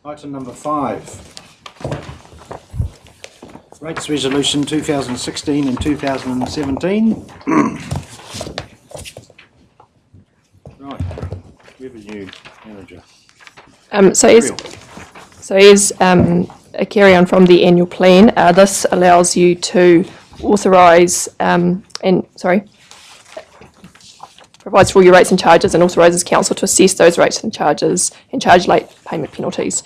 Item number 5. Rates Resolution 2016 and 2017. Right, Revenue Manager. So as a carry on from the annual plan, this allows you to authorise provides for all your rates and charges and authorises council to assess those rates and charges and charge late payment penalties.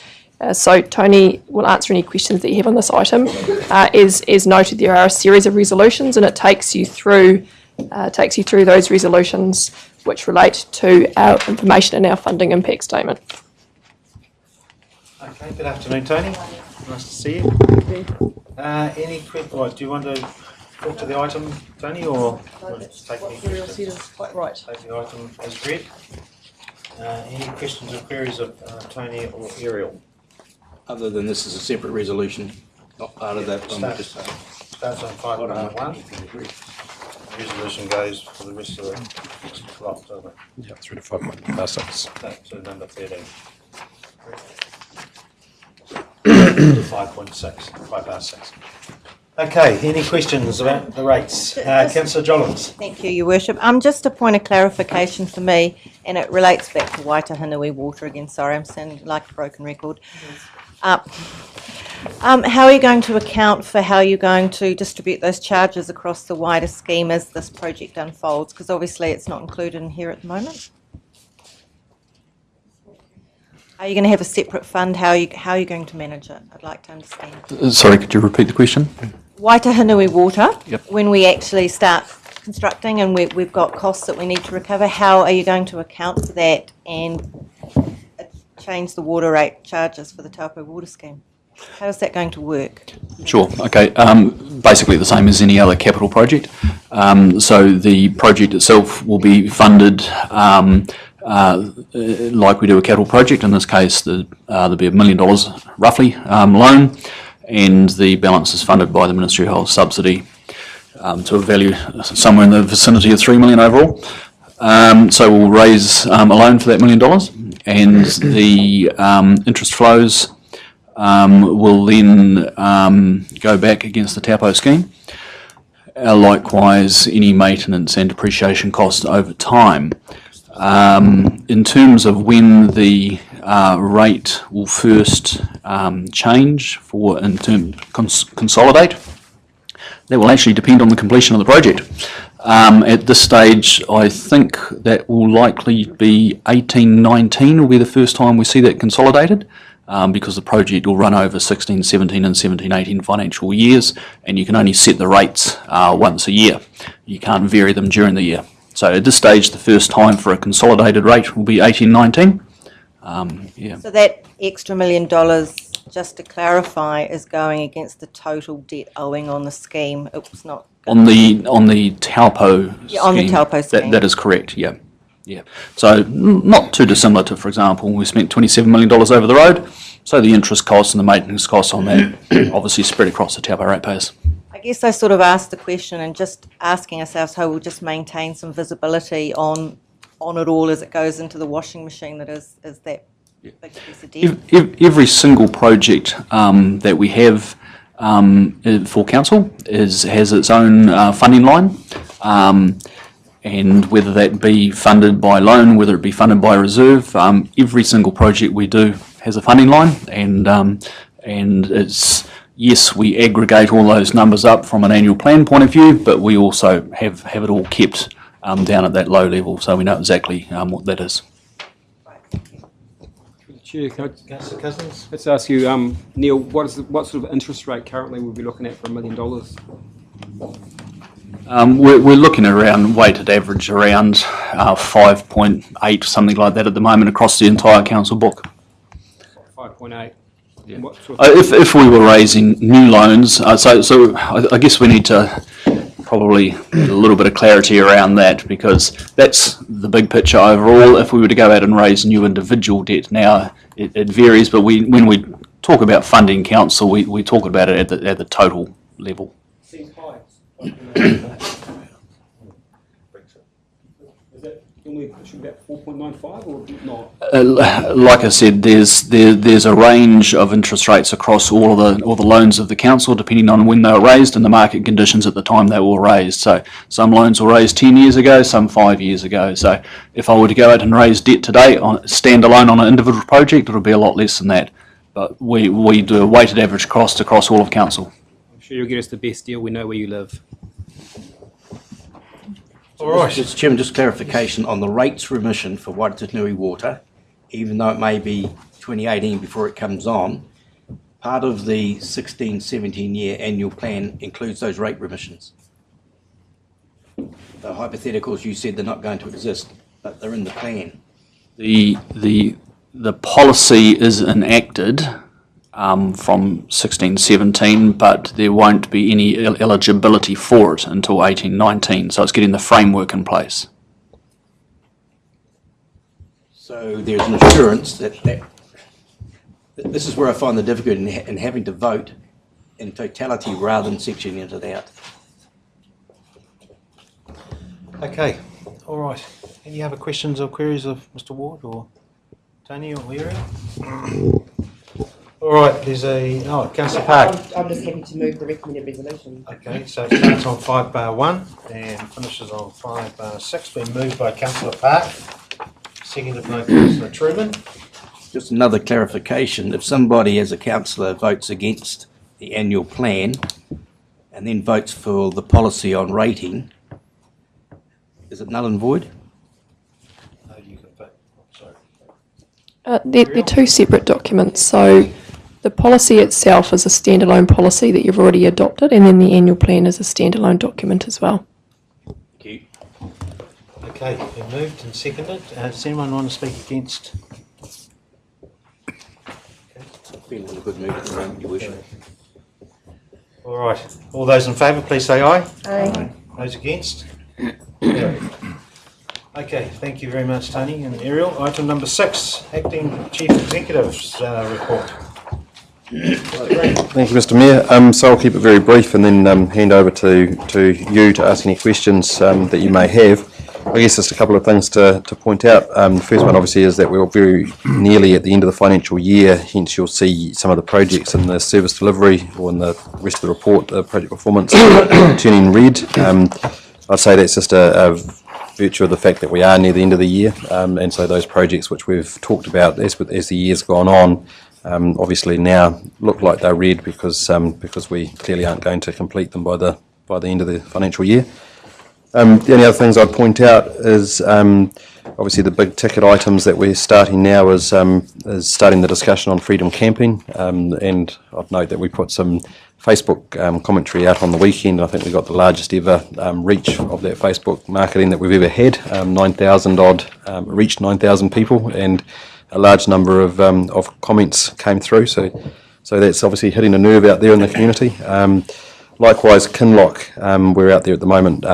So Tony will answer any questions that you have on this item. As noted, there are a series of resolutions, and it takes you through those resolutions which relate to our information and our funding impact statement. Okay, good afternoon, Tony. Nice to see you. Any questions? Do you want to talk to the item, Tony, or take any questions? Quite right. Take the item as read. Any questions or queries of Tony or Ariel? Other than this is a separate resolution, not part of that one. Starts on 5.1. Resolution goes for the rest of the next lot, doesn't it? Yeah, 3 to 5.6. No, to number 13. 5.6, 5.6. Okay, any questions about the rates? Councillor Jollins. Thank you, Your Worship. Just a point of clarification for me, and it relates back to Whai Water again. Sorry, I'm sounding like a broken record. How are you going to account for how you're going to distribute those charges across the wider scheme as this project unfolds? Because obviously it's not included in here at the moment. Are you going to have a separate fund? How are you going to manage it? I'd like to understand. Sorry, could you repeat the question? Whai Water, Yep. when we actually start constructing and we've got costs that we need to recover, how are you going to account for that and change the water rate charges for the Taupo water scheme? How is that going to work? Sure, okay. Basically the same as any other capital project. So the project itself will be funded like we do a capital project. In this case, there'll be $1 million roughly loan, and the balance is funded by the Ministry of Health subsidy to a value somewhere in the vicinity of $3 million overall. So we'll raise a loan for that $1 million, and the interest flows will then go back against the Taupo scheme. Likewise, any maintenance and depreciation costs over time. In terms of when the rate will first change consolidate, that will actually depend on the completion of the project. At this stage, I think that will likely be 18-19 will be the first time we see that consolidated, because the project will run over 16-17 and 17-18 financial years, and you can only set the rates once a year. You can't vary them during the year. So at this stage, the first time for a consolidated rate will be 18-19. Yeah. So that extra $1 million, just to clarify, is going against the total debt owing on the scheme. It was not on the Taupo scheme. On the Taupo scheme. That is correct. Yeah. Yeah. So not too dissimilar to, for example, we spent $27 million over the road. So the interest costs and the maintenance costs on that obviously spread across the Taupo ratepayers. I guess I sort of asked the question and just asking ourselves how we'll just maintain some visibility on it all as it goes into the washing machine that is that big piece of debt. Every single project that we have for council has its own funding line, and whether that be funded by loan, whether it be funded by reserve, every single project we do has a funding line, and it's. Yes, we aggregate all those numbers up from an annual plan point of view, but we also have it all kept down at that low level, so we know exactly what that is. Chair, Councillor Cousins. let's ask you, Neil, what sort of interest rate currently we'll be looking at for $1 million? We're looking around weighted average around 5.8, something like that at the moment across the entire council book. 5.8. Yeah. If we were raising new loans, so I guess we need to probably get a little bit of clarity around that, because that's the big picture overall. If we were to go out and raise new individual debt now, it varies, but when we talk about funding council, we talk about it at the total level. Seems high. Normally it should be about 4.95 or not? Like I said, there's a range of interest rates across all the loans of the council, depending on when they were raised and the market conditions at the time they were raised. So some loans were raised 10 years ago, some 5 years ago. So if I were to go out and raise debt today, on standalone on an individual project, it would be a lot less than that. But we do a weighted average cost across all of council. I'm sure you'll get us the best deal. We know where you live. All right. Mr. Chairman, just clarification on the rates remission for Waitanui Water, even though it may be 2018 before it comes on, part of the 16-17 year annual plan includes those rate remissions. The hypotheticals, you said they're not going to exist, but they're in the plan. The policy is enacted from 16-17, but there won't be any eligibility for it until 18-19, so it's getting the framework in place. So there's an assurance that this is where I find the difficulty in having to vote in totality rather than sectioning it out. Okay, all right. Any other questions or queries of Mr. Ward or Tony or Area? All right, there's Councillor Park. I'm just happy to move the recommended resolution. Okay, so it starts on 5-1 and finishes on 5-6. Been moved by Councillor Park, seconded by Councillor Truman. Just another clarification, if somebody as a councillor votes against the annual plan and then votes for the policy on rating, is it null and void? No, you can vote. Sorry. They're two separate documents. So the policy itself is a standalone policy that you've already adopted, and then the annual plan is a standalone document as well. Thank you. Okay, been moved and seconded. Does anyone want to speak against? Feeling in a good mood at the moment, you wish. All right, all those in favour, please say aye. Aye. Those against? Carried. Okay, thank you very much, Tony and Ariel. Item number 6, Acting Chief Executive's report. Thank you, Mr. Mayor. So I'll keep it very brief and then hand over to you to ask any questions that you may have. I guess just a couple of things to point out. The first one obviously is that we're very nearly at the end of the financial year, hence you'll see some of the projects in the service delivery or in the rest of the report, the project performance, turning red. I'd say that's just a virtue of the fact that we are near the end of the year, and so those projects which we've talked about as the year's gone on, obviously now look like they're red because we clearly aren't going to complete them by the end of the financial year. The only other things I'd point out is obviously the big ticket items that we're starting now is starting the discussion on freedom camping, and I'd note that we put some Facebook commentary out on the weekend. I think we got the largest ever reach of that Facebook marketing that we've ever had. 9,000 odd reached 9,000 people, and a large number of comments came through. So that's obviously hitting a nerve out there in the community. Likewise, Kinloch, we're out there at the moment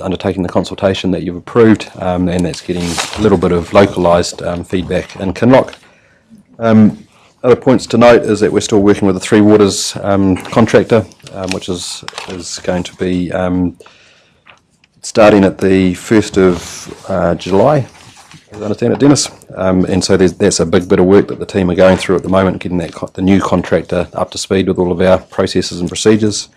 undertaking the consultation that you've approved, and that's getting a little bit of localised feedback in Kinloch. Other points to note is that we're still working with the Three Waters contractor, which is going to be starting at the 1st of July, as I understand it, Dennis. And so that's a big bit of work that the team are going through at the moment, getting the new contractor up to speed with all of our processes and procedures.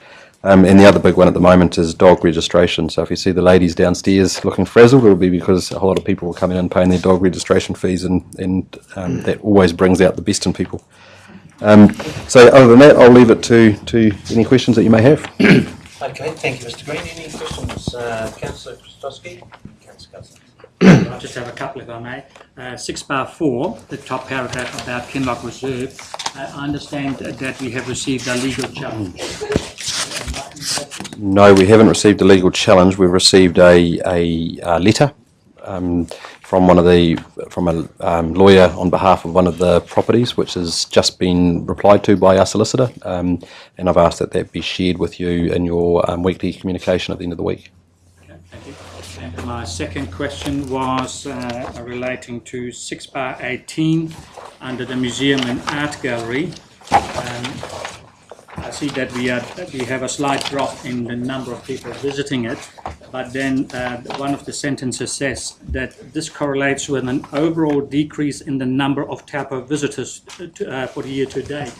And the other big one at the moment is dog registration. So if you see the ladies downstairs looking frazzled, it'll be because a whole lot of people are coming in paying their dog registration fees, and that always brings out the best in people. So other than that, I'll leave it to any questions that you may have. Okay, thank you, Mr. Green. Any questions, Councillor Krastowski? I'll just have a couple if I may. 6-4, the top paragraph about Kinloch Reserve. I understand that we have received a legal challenge. No, we haven't received a legal challenge. We've received a letter from a lawyer on behalf of one of the properties, which has just been replied to by our solicitor, and I've asked that be shared with you in your weekly communication at the end of the week. Okay, thank you. And my second question was relating to 6-18 under the Museum and Art Gallery. I see that we have a slight drop in the number of people visiting it, but then one of the sentences says that this correlates with an overall decrease in the number of Taupo visitors for the year to date.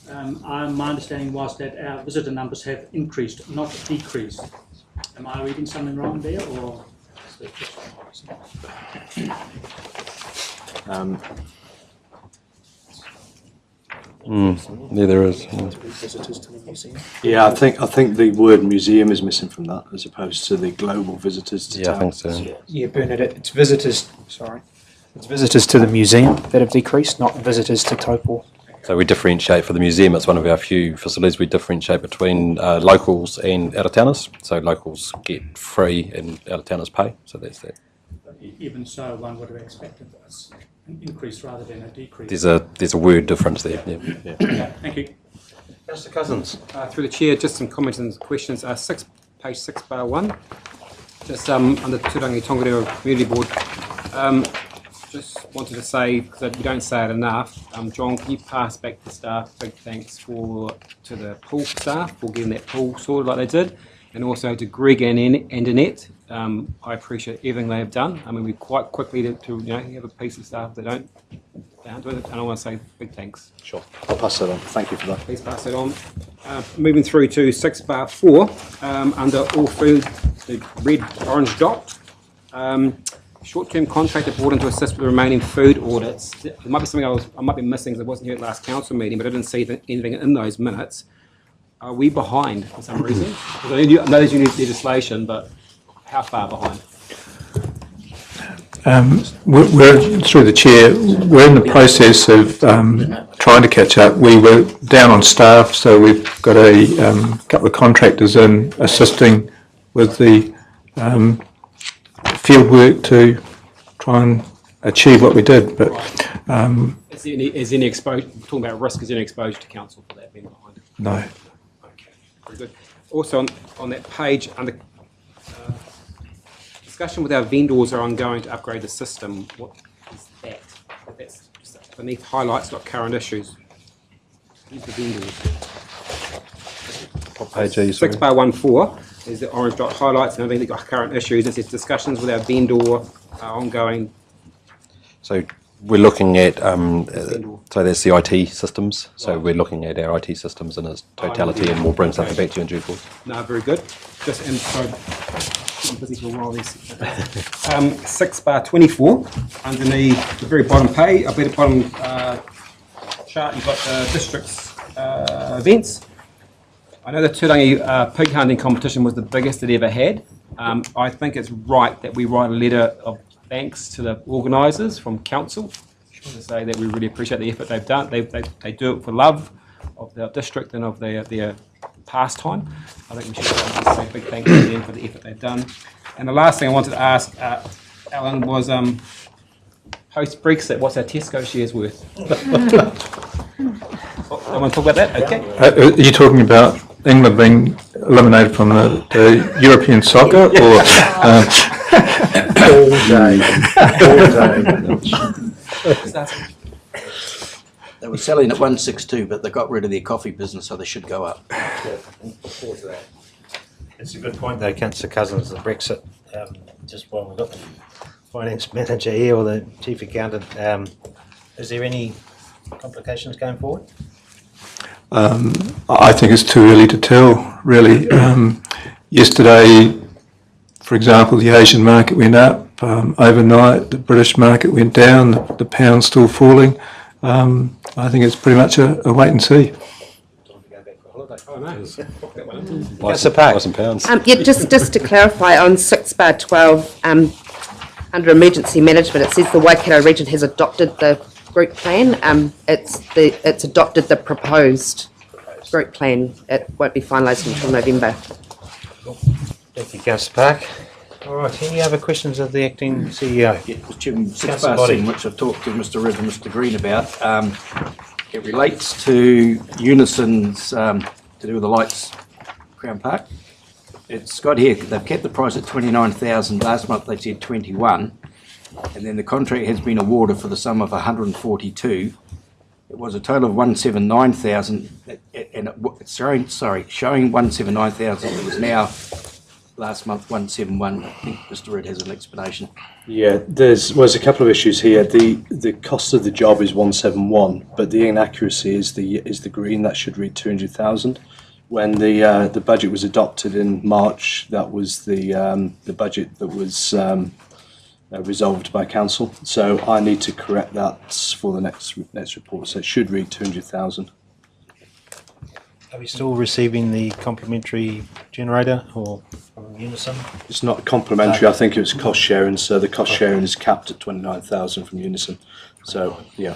My understanding was that our visitor numbers have increased, not decreased. Am I reading something wrong there, or? Yeah, there is. Yeah, I think the word museum is missing from that, as opposed to the global visitors to Yeah, I town. think so. Yeah, Bernadette, it's visitors, sorry. It's visitors to the museum that have decreased, not visitors to Taupo. So we differentiate for the museum. It's one of our few facilities we differentiate between locals and out-of-towners. So locals get free and out-of-towners pay. So that's that. Even so, one would have expected an increase rather than a decrease. There's a word difference there. Yeah. Okay, thank you. Councillor Cousins. Through the chair, just some comments and questions. Page 6 bar 1, just under Turangi-Tongariro Community Board. Just wanted to say, because we don't say it enough, John, can you pass back to staff big thanks to the pool staff for getting that pool sorted like they did, and also to Greg and Annette. I appreciate everything they have done. I mean, we quite quickly to have a piece of staff that don't do it, and I want to say big thanks. Sure, I'll pass that on. Thank you for that. Please pass it on. Moving through to 6 bar 4, under all food, the red orange dot. Short-term contractor brought in to assist with the remaining food audits. There might be something I might be missing because I wasn't here at last council meeting, but I didn't see anything in those minutes. Are we behind for some reason? I know there's new legislation, but how far behind? We're through the chair. We're in the process of trying to catch up. We were down on staff, so we've got a couple of contractors in assisting with the field work to try and achieve what we did. But is any exposure? Talking about risk, is there any exposure to council for that being behind? no. Okay, very good. Also on that page under. Discussion with our vendors are ongoing to upgrade the system. What is that? That's beneath highlights, got current issues. Who's the vendors? What page are you? 6 bar 1.4 is the orange dot highlights, and I think they've got current issues. It says discussions with our vendor are ongoing. So we're looking at, so that's the IT systems. So we're looking at our IT systems in its totality, and we'll bring something back to you in due course. No, very good. Just I'm busy for a while. 6 bar 24, underneath the very bottom page, the bottom chart, you've got the district's events. I know the Turangi pig hunting competition was the biggest it ever had. I think it's right that we write a letter of thanks to the organisers from council to say that we really appreciate the effort they've done. They do it for love of the district and of their pastime. I think we should say a big thank you to them for the effort they've done. And the last thing I wanted to ask Alan was post-Brexit, what's our Tesco shares worth? I want to talk about that? Okay. Are you talking about England being eliminated from the European soccer, or? All day. They were selling at 162, but they got rid of their coffee business, so they should go up. It's a good point though, Councillor Cousins, the Brexit, just while we've got the finance manager here or the chief accountant, is there any complications going forward? I think it's too early to tell, really. Yesterday, for example, the Asian market went up overnight, the British market went down, the pound's still falling. I think it's pretty much a wait and see. Just to clarify, on 6 bar 12, under emergency management, it says the Waikato region has adopted the group plan. It's adopted the proposed group plan. It won't be finalised until November. Thank you, Councillor Park. All right, any other questions of the acting CEO? Yeah, Mr. Chairman, 6 bar 7, which I've talked to Mr. Ridd and Mr. Green about, it relates to Unison's, to do with the lights, Crown Park. It's got here, they've kept the price at 29,000, last month they said 21, and then the contract has been awarded for the sum of 142, it was a total of 179,000, and it's showing 179,000. It was now last month 171. I think Mr. Red has an explanation. Yeah, there's a couple of issues here. The cost of the job is 171, but the inaccuracy is the green. That should read 200,000. When the budget was adopted in March, that was the budget that was resolved by council. So I need to correct that for the next report. So it should read 200,000. Are we still receiving the complementary generator or from Unison? It's not complimentary. I think it was cost sharing. So the cost sharing is capped at 29,000 from Unison. So yeah.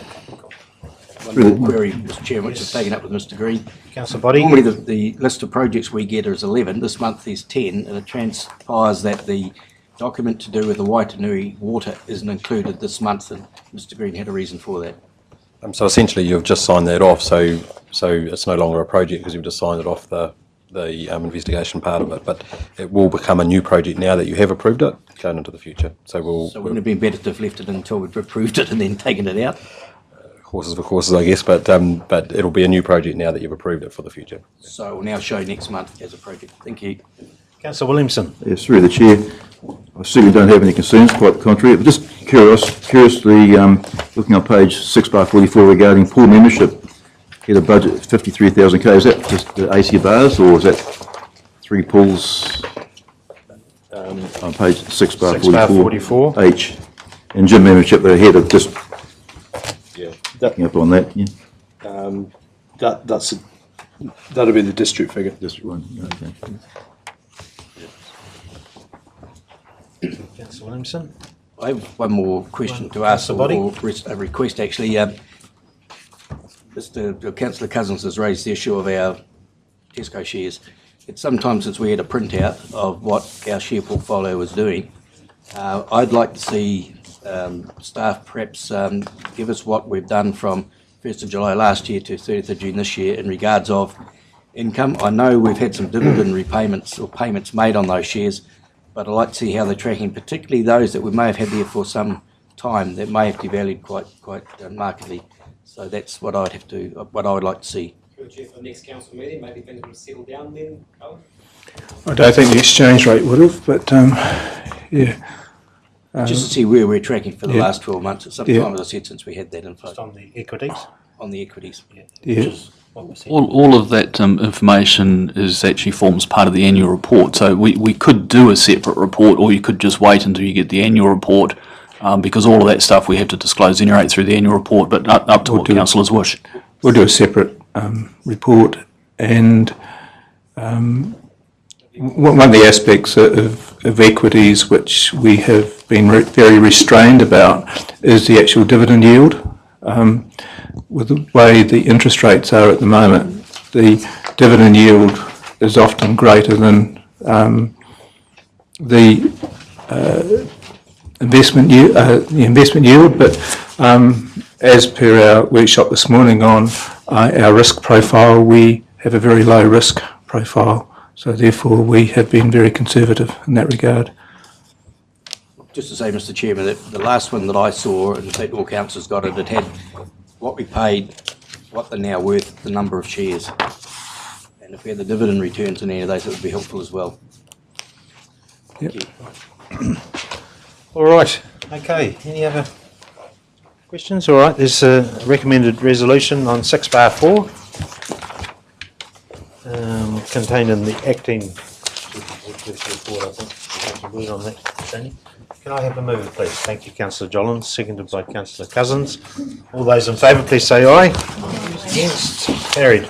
One more query, Mr. Chairman, which is taken up with Mr. Green. Councillor Body. Normally the list of projects we get is 11. This month is 10, and it transpires that the document to do with the Waitanui water isn't included this month, and Mr. Green had a reason for that. So essentially you've just signed that off, so it's no longer a project because you've just signed it off the investigation part of it, but it will become a new project now that you have approved it going into the future. So wouldn't it be better to have left it until we've approved it and then taken it out? Horses for courses, I guess, but it'll be a new project now that you've approved it for the future. So it will now show next month as a project. Thank you. Councillor Williamson. Yes, through the Chair. I certainly don't have any concerns, quite the contrary. But just curiously, looking on page 6/44 regarding pool membership, had a budget of 53,000 Is that just the AC bars, or is that 3 pools on page 6/44 H? And gym membership, they had of just picking up on that. Yeah. That'll be the district figure. District one. Okay. Councillor Williamson. I have one more question to ask, or a request actually. Councillor Cousins has raised the issue of our Tesco shares. Sometimes it's weird a printout of what our share portfolio is doing. I'd like to see staff perhaps give us what we've done from 1st of July last year to 30th of June this year in regards of income. I know we've had some dividend repayments or payments made on those shares, but I'd like to see how they're tracking, particularly those that we may have had there for some time that may have devalued quite markedly. So that's what I would like to see. For the next council meeting, maybe things will settle down then, Owen? I don't think the exchange rate would have, but yeah. Just to see where we're tracking for the last 12 months. It's some time, as I said, since we had that info. Just on the equities? On the equities. Yeah. All of that information actually forms part of the annual report. So we could do a separate report, or you could just wait until you get the annual report, because all of that stuff we have to disclose anyway through the annual report, but up to what councillors wish. We'll do a separate report, and one of the aspects of equities which we have been very restrained about is the actual dividend yield. With the way the interest rates are at the moment, the dividend yield is often greater than the investment yield. But as per our workshop this morning on our risk profile, we have a very low risk profile. So therefore, we have been very conservative in that regard. Just to say, Mr. Chairman, that the last one that I saw, and in fact all councillors got it, it had what we paid, what they're now worth, the number of shares. And if we had the dividend returns in any of those, it would be helpful as well. Yep. Thank you. All right. Okay. Any other questions? All right. There's a recommended resolution on 6/4. Contained in the acting report, I think. On that, can I have a mover, please? Thank you, Councillor Jollins, seconded by Councillor Cousins. All those in favour, please say aye. Against? Carried.